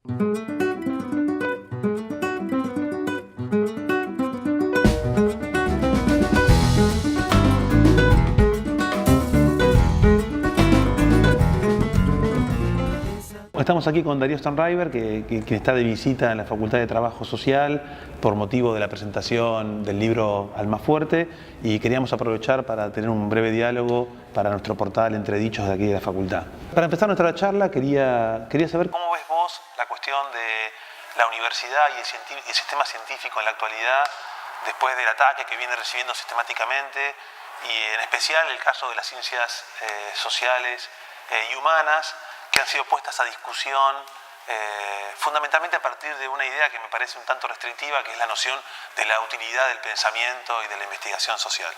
Estamos aquí con Darío Stanraiver, que está de visita en la Facultad de Trabajo Social por motivo de la presentación del libro Almafuerte, y queríamos aprovechar para tener un breve diálogo para nuestro portal Entredichos de aquí de la facultad. Para empezar nuestra charla quería saber cómo ves vos la cuestión de la universidad y el sistema científico en la actualidad después del ataque que viene recibiendo sistemáticamente, y en especial el caso de las ciencias sociales y humanas, que han sido puestas a discusión fundamentalmente a partir de una idea que me parece un tanto restrictiva, que es la noción de la utilidad del pensamiento y de la investigación social.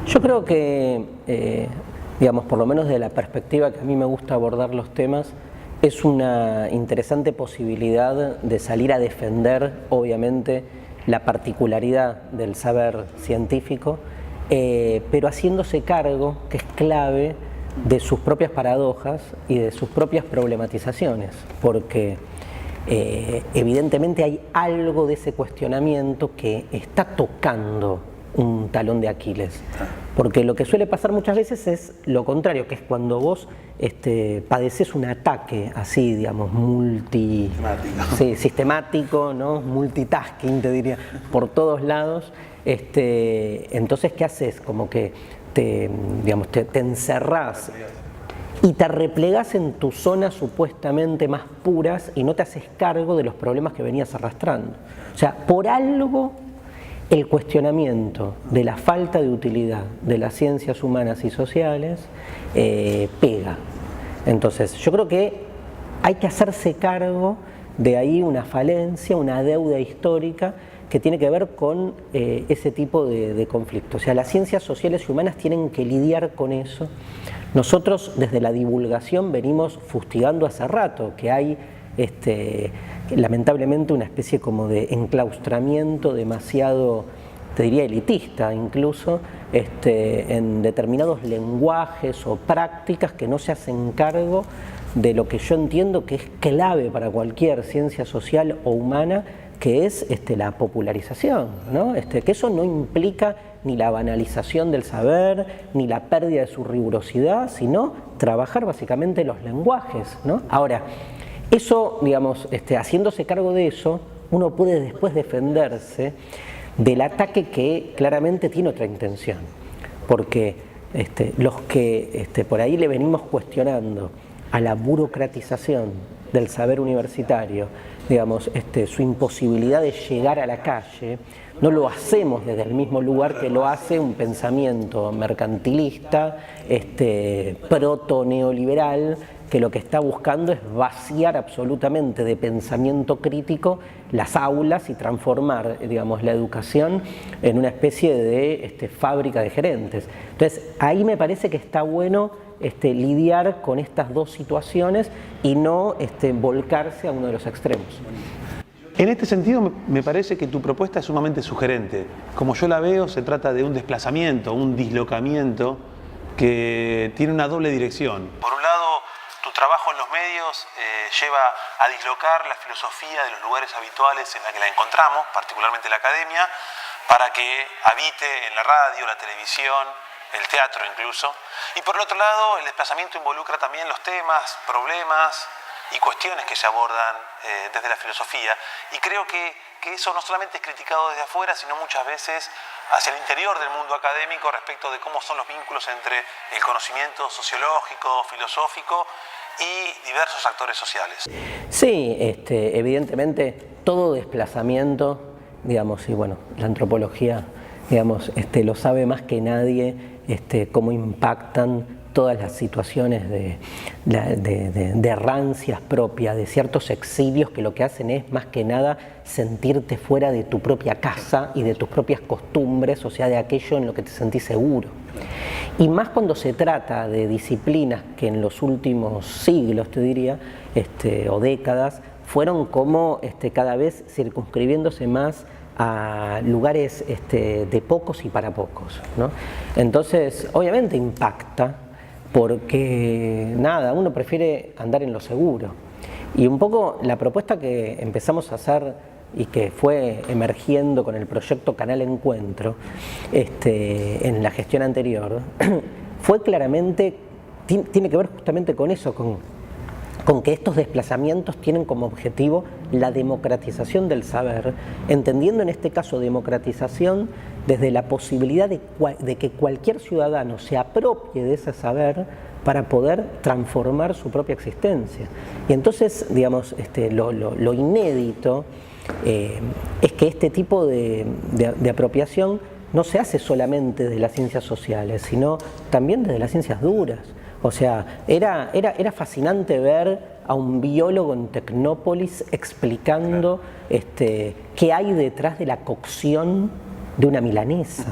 Yo creo que, digamos, por lo menos de la perspectiva que a mí me gusta abordar los temas, es una interesante posibilidad de salir a defender, obviamente, la particularidad del saber científico, pero haciéndose cargo, que es clave, de sus propias paradojas y de sus propias problematizaciones, porque evidentemente hay algo de ese cuestionamiento que está tocando un talón de Aquiles, porque lo que suele pasar muchas veces es lo contrario, que es cuando vos padeces un ataque así, digamos, sistemático, ¿no? Multitasking, te diría, por todos lados. Entonces, ¿qué haces? Como que te encerrás y te replegás en tus zonas supuestamente más puras y no te haces cargo de los problemas que venías arrastrando. O sea, por algo el cuestionamiento de la falta de utilidad de las ciencias humanas y sociales pega. Entonces, yo creo que hay que hacerse cargo de ahí una falencia, una deuda histórica que tiene que ver con ese tipo de conflictos. O sea, las ciencias sociales y humanas tienen que lidiar con eso. Nosotros desde la divulgación venimos fustigando hace rato que hay lamentablemente una especie como de enclaustramiento demasiado, te diría, elitista incluso, en determinados lenguajes o prácticas que no se hacen cargo de lo que yo entiendo que es clave para cualquier ciencia social o humana, que es la popularización, ¿no? Que eso no implica ni la banalización del saber, ni la pérdida de su rigurosidad, sino trabajar básicamente los lenguajes, ¿no? Ahora, eso, digamos, haciéndose cargo de eso, uno puede después defenderse del ataque que claramente tiene otra intención, porque los que por ahí le venimos cuestionando a la burocratización del saber universitario, digamos, su imposibilidad de llegar a la calle, no lo hacemos desde el mismo lugar que lo hace un pensamiento mercantilista, proto-neoliberal, que lo que está buscando es vaciar absolutamente de pensamiento crítico las aulas y transformar, digamos, la educación en una especie de fábrica de gerentes. Entonces, ahí me parece que está bueno lidiar con estas dos situaciones y no volcarse a uno de los extremos. En este sentido, me parece que tu propuesta es sumamente sugerente. Como yo la veo, se trata de un desplazamiento, un dislocamiento que tiene una doble dirección. Por un lado, tu trabajo en los medios lleva a dislocar la filosofía de los lugares habituales en la que la encontramos, particularmente la academia, para que habite en la radio, la televisión, el teatro incluso. Y por el otro lado, el desplazamiento involucra también los temas, problemas y cuestiones que se abordan desde la filosofía. Y creo que eso no solamente es criticado desde afuera, sino muchas veces hacia el interior del mundo académico respecto de cómo son los vínculos entre el conocimiento sociológico, filosófico y diversos actores sociales. Sí, evidentemente todo desplazamiento, digamos, y bueno, la antropología, digamos, lo sabe más que nadie, cómo impactan todas las situaciones de rancias propias, de ciertos exilios que lo que hacen es más que nada sentirte fuera de tu propia casa y de tus propias costumbres, o sea, de aquello en lo que te sentís seguro. Y más cuando se trata de disciplinas que en los últimos siglos, te diría, o décadas, fueron como cada vez circunscribiéndose más a lugares de pocos y para pocos, ¿no? Entonces, obviamente impacta, porque nada, uno prefiere andar en lo seguro. Y un poco la propuesta que empezamos a hacer y que fue emergiendo con el proyecto Canal Encuentro en la gestión anterior, fue claramente, tiene que ver justamente con eso, con que estos desplazamientos tienen como objetivo la democratización del saber, entendiendo en este caso democratización desde la posibilidad de que cualquier ciudadano se apropie de ese saber para poder transformar su propia existencia. Y entonces, digamos, lo inédito es que este tipo de apropiación no se hace solamente desde las ciencias sociales, sino también desde las ciencias duras. O sea, era fascinante ver a un biólogo en Tecnópolis explicando qué hay detrás de la cocción de una milanesa.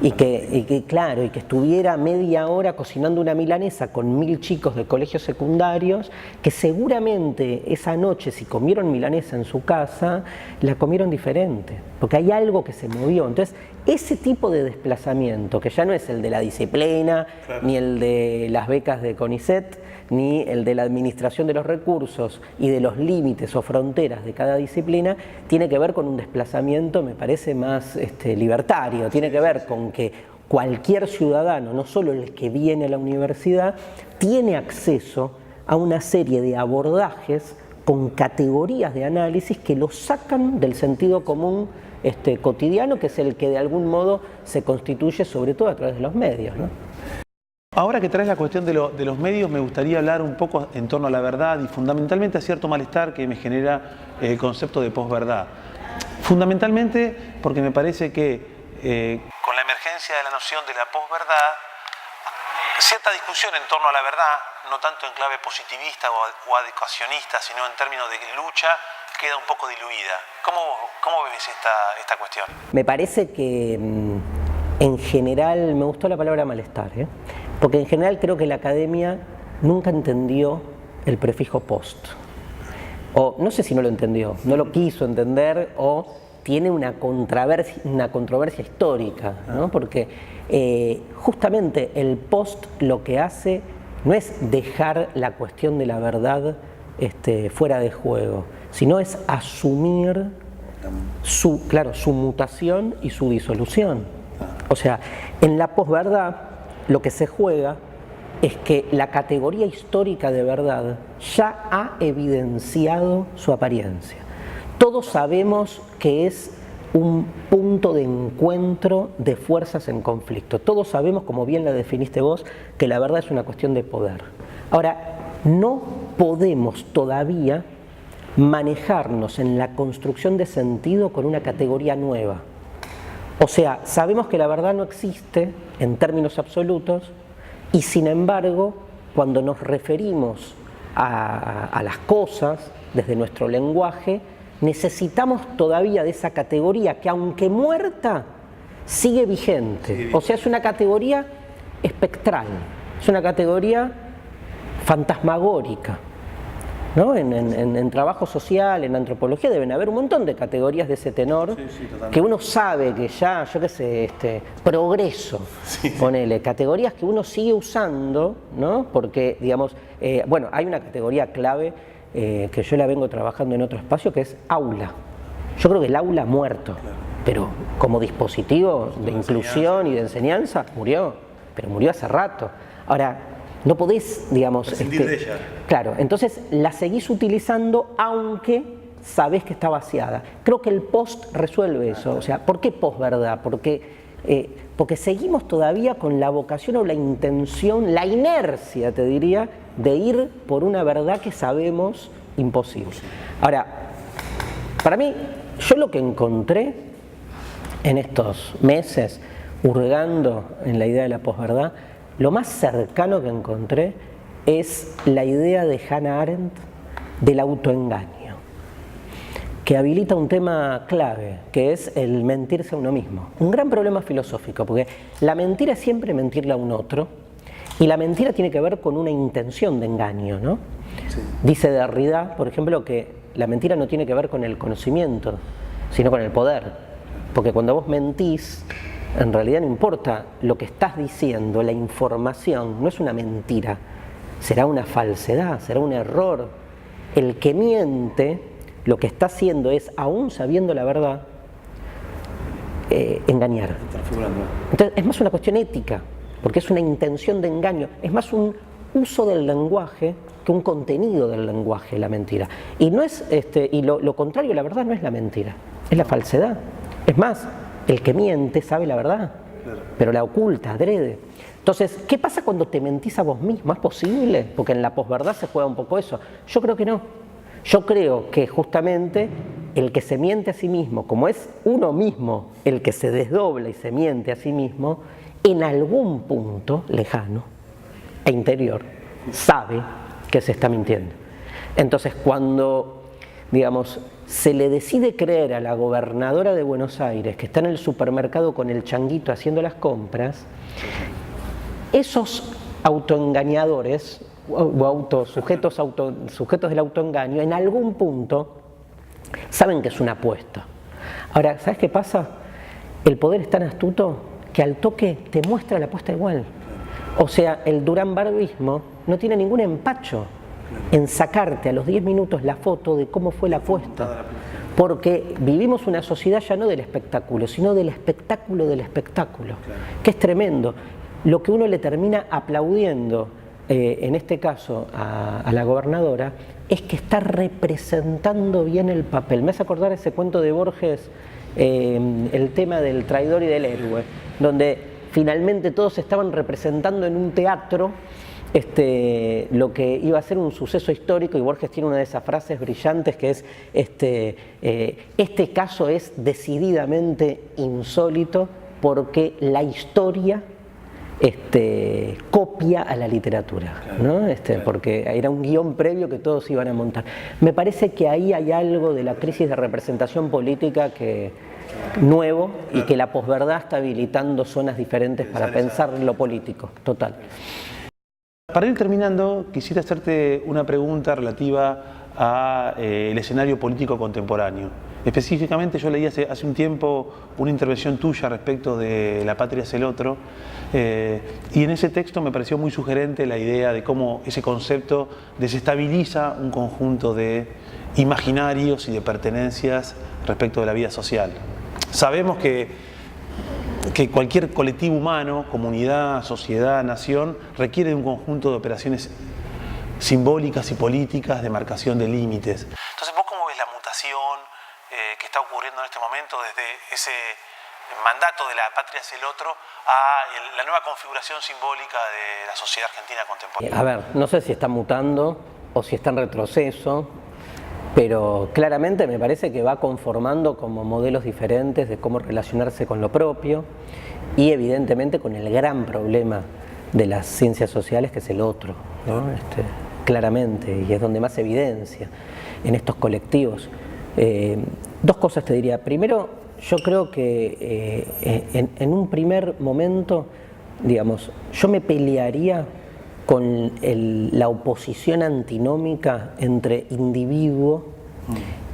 Y que estuviera media hora cocinando una milanesa con 1000 chicos de colegios secundarios, que seguramente esa noche, si comieron milanesa en su casa, la comieron diferente, porque hay algo que se movió. Entonces, ese tipo de desplazamiento, que ya no es el de la disciplina, ni el de las becas de CONICET, ni el de la administración de los recursos y de los límites o fronteras de cada disciplina, tiene que ver con un desplazamiento, me parece, más libertario, tiene que ver con que cualquier ciudadano, no solo el que viene a la universidad, tiene acceso a una serie de abordajes con categorías de análisis que lo sacan del sentido común cotidiano, que es el que de algún modo se constituye sobre todo a través de los medios, ¿no? Ahora que traes la cuestión de los medios, me gustaría hablar un poco en torno a la verdad y fundamentalmente a cierto malestar que me genera el concepto de posverdad. Fundamentalmente porque me parece que con la emergencia de la noción de la posverdad, cierta discusión en torno a la verdad, no tanto en clave positivista o adecuacionista, sino en términos de lucha, queda un poco diluida. ¿Cómo ves esta cuestión? Me parece que en general, me gustó la palabra malestar, porque en general creo que la academia nunca entendió el prefijo post. O no sé si no lo entendió, no lo quiso entender, o tiene una controversia histórica, ¿no? Porque justamente el post lo que hace no es dejar la cuestión de la verdad fuera de juego, sino es asumir su mutación y su disolución. O sea, en la posverdad lo que se juega es que la categoría histórica de verdad ya ha evidenciado su apariencia. Todos sabemos que es un punto de encuentro de fuerzas en conflicto. Todos sabemos, como bien la definiste vos, que la verdad es una cuestión de poder. Ahora, no podemos todavía manejarnos en la construcción de sentido con una categoría nueva. O sea, sabemos que la verdad no existe en términos absolutos y sin embargo, cuando nos referimos a las cosas desde nuestro lenguaje, necesitamos todavía de esa categoría que, aunque muerta, sigue vigente. O sea, es una categoría espectral, es una categoría fantasmagórica, ¿no? En trabajo social, en antropología, deben haber un montón de categorías de ese tenor, que uno sabe que ya, yo qué sé, progreso, ponele, categorías que uno sigue usando, ¿no? Porque, digamos, bueno, hay una categoría clave que yo la vengo trabajando en otro espacio, que es aula. Yo creo que el aula ha muerto, pero como dispositivo de inclusión y de enseñanza, murió, pero murió hace rato. Ahora, no podés, digamos, prescindir de ella. Claro, entonces la seguís utilizando aunque sabés que está vaciada. Creo que el post resuelve eso. O sea, ¿por qué posverdad? Porque seguimos todavía con la vocación o la intención, la inercia, te diría, de ir por una verdad que sabemos imposible. Ahora, para mí, yo lo que encontré en estos meses, hurgando en la idea de la posverdad, lo más cercano que encontré es la idea de Hannah Arendt del autoengaño, que habilita un tema clave, que es el mentirse a uno mismo. Un gran problema filosófico, porque la mentira es siempre mentirle a un otro, y la mentira tiene que ver con una intención de engaño, ¿no? Sí. Dice Derrida, por ejemplo, que la mentira no tiene que ver con el conocimiento, sino con el poder. Porque cuando vos mentís, en realidad no importa lo que estás diciendo, la información no es una mentira, será una falsedad, será un error, el que miente lo que está haciendo es, aún sabiendo la verdad, engañar. Entonces es más una cuestión ética, porque es una intención de engaño, es más un uso del lenguaje que un contenido del lenguaje, la mentira. Y no es lo contrario, la verdad no es la mentira, es la falsedad. Es más, el que miente sabe la verdad, pero la oculta, adrede. Entonces, ¿qué pasa cuando te mentís a vos mismo? ¿Es posible? Porque en la posverdad se juega un poco eso. Yo creo que no. Yo creo que justamente el que se miente a sí mismo, como es uno mismo el que se desdobla y se miente a sí mismo, en algún punto lejano e interior sabe que se está mintiendo. Entonces, cuando, digamos, se le decide creer a la gobernadora de Buenos Aires que está en el supermercado con el changuito haciendo las compras, esos autoengañadores o sujetos del autoengaño en algún punto saben que es una apuesta. Ahora, ¿sabes qué pasa? El poder es tan astuto que al toque te muestra la apuesta igual. O sea, el Durán Barbismo no tiene ningún empacho en sacarte a los 10 minutos la foto de cómo fue la apuesta. Porque vivimos una sociedad ya no del espectáculo, sino del espectáculo, que es tremendo. Lo que uno le termina aplaudiendo, en este caso a la gobernadora, es que está representando bien el papel. Me hace acordar ese cuento de Borges, el tema del traidor y del héroe, donde finalmente todos estaban representando en un teatro lo que iba a ser un suceso histórico, y Borges tiene una de esas frases brillantes que es este caso es decididamente insólito porque la historia copia a la literatura, ¿no? Porque era un guión previo que todos iban a montar. Me parece que ahí hay algo de la crisis de representación política nuevo, y que la posverdad está habilitando zonas diferentes para pensar lo político, total. Para ir terminando, quisiera hacerte una pregunta relativa al escenario político contemporáneo. Específicamente, yo leí hace un tiempo una intervención tuya respecto de La patria es el otro, y en ese texto me pareció muy sugerente la idea de cómo ese concepto desestabiliza un conjunto de imaginarios y de pertenencias respecto de la vida social. Sabemos que cualquier colectivo humano, comunidad, sociedad, nación, requiere de un conjunto de operaciones simbólicas y políticas de marcación de límites. Entonces, ¿vos cómo ves la mutación que está ocurriendo en este momento desde ese mandato de La patria es el otro a la nueva configuración simbólica de la sociedad argentina contemporánea? A ver, no sé si está mutando o si está en retroceso, pero claramente me parece que va conformando como modelos diferentes de cómo relacionarse con lo propio, y evidentemente con el gran problema de las ciencias sociales, que es el otro, ¿no? Claramente, y es donde más se evidencia en estos colectivos. Dos cosas te diría. Primero, yo creo que en un primer momento, digamos, yo me pelearía con la oposición antinómica entre individuo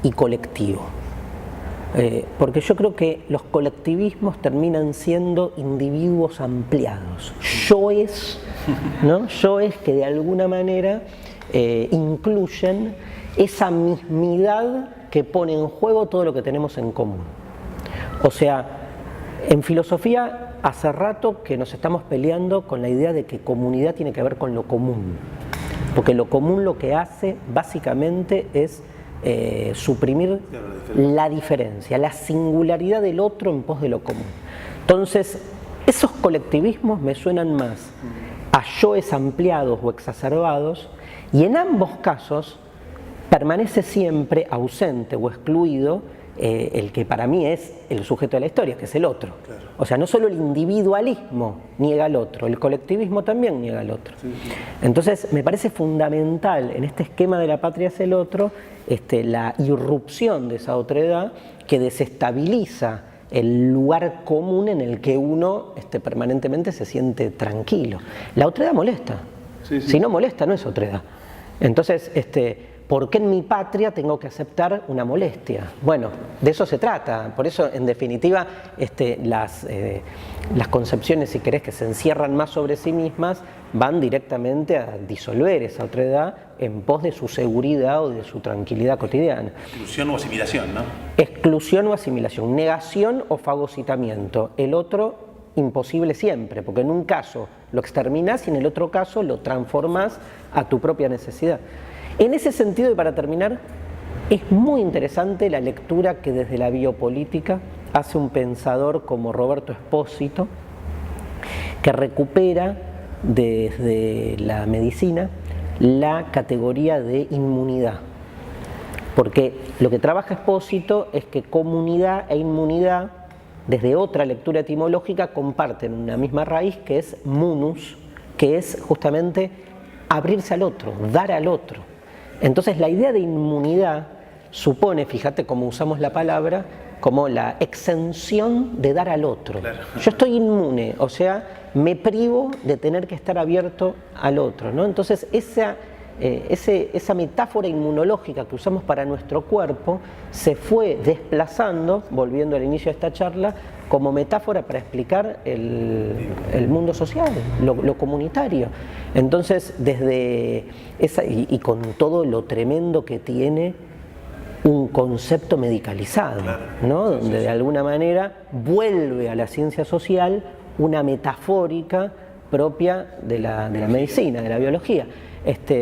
y colectivo. Porque yo creo que los colectivismos terminan siendo individuos ampliados, yoes, ¿no? Yoes que de alguna manera incluyen esa mismidad que pone en juego todo lo que tenemos en común. O sea, en filosofía hace rato que nos estamos peleando con la idea de que comunidad tiene que ver con lo común, porque lo común lo que hace básicamente es suprimir la diferencia, la singularidad del otro en pos de lo común. Entonces, esos colectivismos me suenan más a yoes ampliados o exacerbados, y en ambos casos permanece siempre ausente o excluido el que para mí es el sujeto de la historia, que es el otro. Claro. O sea, no solo el individualismo niega al otro, el colectivismo también niega al otro. Sí, sí. Entonces, me parece fundamental en este esquema de La patria es el otro, la irrupción de esa otredad que desestabiliza el lugar común en el que uno permanentemente se siente tranquilo. La otredad molesta. Sí, sí. Si no molesta, no es otredad. Entonces, ¿por qué en mi patria tengo que aceptar una molestia? Bueno, de eso se trata. Por eso, en definitiva, las concepciones, si querés, que se encierran más sobre sí mismas, van directamente a disolver esa otredad en pos de su seguridad o de su tranquilidad cotidiana. Exclusión o asimilación, ¿no? Exclusión o asimilación, negación o fagocitamiento. El otro, imposible siempre, porque en un caso lo exterminás y en el otro caso lo transformás a tu propia necesidad. En ese sentido, y para terminar, es muy interesante la lectura que desde la biopolítica hace un pensador como Roberto Espósito, que recupera desde la medicina la categoría de inmunidad. Porque lo que trabaja Espósito es que comunidad e inmunidad, desde otra lectura etimológica, comparten una misma raíz que es munus, que es justamente abrirse al otro, dar al otro. Entonces la idea de inmunidad supone, fíjate cómo usamos la palabra, como la exención de dar al otro. Claro. Yo estoy inmune, o sea, me privo de tener que estar abierto al otro, ¿no? Entonces esa metáfora inmunológica que usamos para nuestro cuerpo se fue desplazando, volviendo al inicio de esta charla, como metáfora para explicar el mundo social, lo comunitario. Entonces, desde esa, y con todo lo tremendo que tiene un concepto medicalizado, ¿no? Donde de alguna manera vuelve a la ciencia social una metafórica propia de la medicina, de la biología.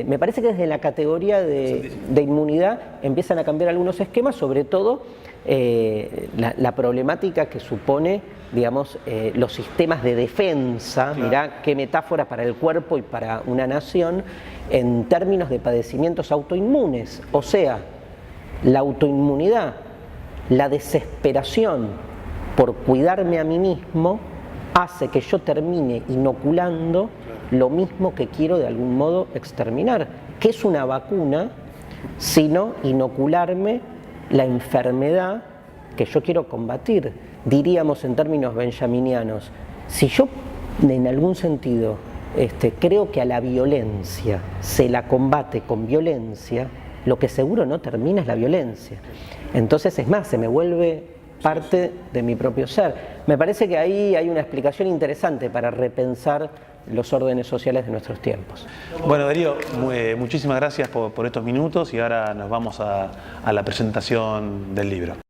Me parece que desde la categoría de inmunidad empiezan a cambiar algunos esquemas, sobre todo la problemática que supone, digamos, los sistemas de defensa. Claro. Mirá qué metáfora para el cuerpo y para una nación en términos de padecimientos autoinmunes. O sea, la autoinmunidad, la desesperación por cuidarme a mí mismo hace que yo termine inoculando lo mismo que quiero de algún modo exterminar, que es una vacuna, sino inocularme la enfermedad que yo quiero combatir. Diríamos en términos benjaminianos, si yo en algún sentido creo que a la violencia se la combate con violencia, lo que seguro no termina es la violencia. Entonces, es más, se me vuelve parte de mi propio ser. Me parece que ahí hay una explicación interesante para repensar los órdenes sociales de nuestros tiempos. Bueno, Darío, muchísimas gracias por estos minutos y ahora nos vamos a la presentación del libro.